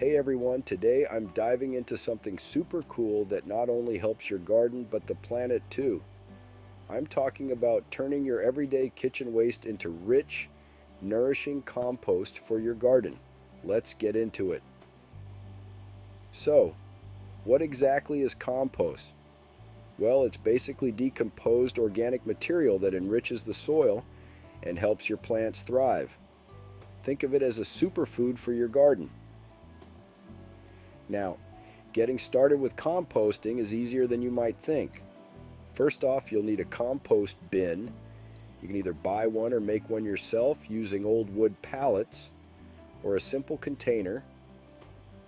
Hey everyone, today I'm diving into something super cool that not only helps your garden but the planet too. I'm talking about turning your everyday kitchen waste into rich, nourishing compost for your garden. Let's get into it. So, what exactly is compost? Well, it's basically decomposed organic material that enriches the soil and helps your plants thrive. Think of it as a superfood for your garden. Now, getting started with composting is easier than you might think. First off, you'll need a compost bin. You can either buy one or make one yourself using old wood pallets or a simple container.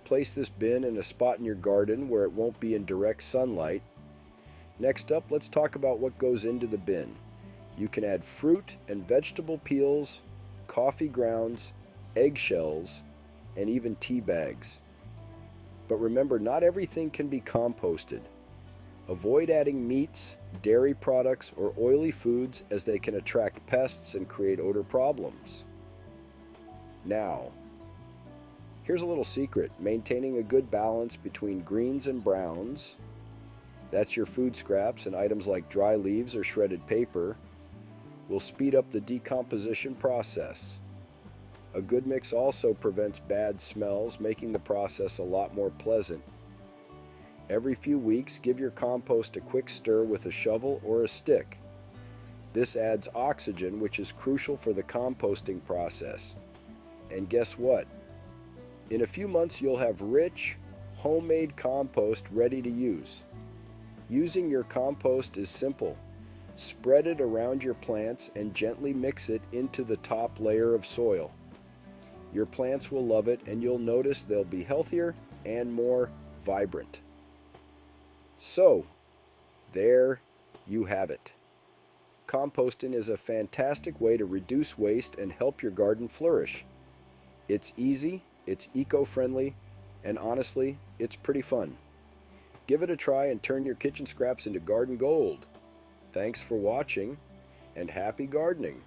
Place this bin in a spot in your garden where it won't be in direct sunlight. Next up, let's talk about what goes into the bin. You can add fruit and vegetable peels, coffee grounds, eggshells, and even tea bags. But remember, not everything can be composted. Avoid adding meats, dairy products, or oily foods as they can attract pests and create odor problems. Now, here's a little secret. Maintaining a good balance between greens and browns, that's your food scraps and items like dry leaves or shredded paper, will speed up the decomposition process. A good mix also prevents bad smells, making the process a lot more pleasant. Every few weeks, give your compost a quick stir with a shovel or a stick. This adds oxygen, which is crucial for the composting process. And guess what? In a few months, you'll have rich, homemade compost ready to use. Using your compost is simple. Spread it around your plants and gently mix it into the top layer of soil. Your plants will love it, and you'll notice they'll be healthier and more vibrant. So, there you have it. Composting is a fantastic way to reduce waste and help your garden flourish. It's easy, it's eco-friendly, and honestly, it's pretty fun. Give it a try and turn your kitchen scraps into garden gold. Thanks for watching, and happy gardening!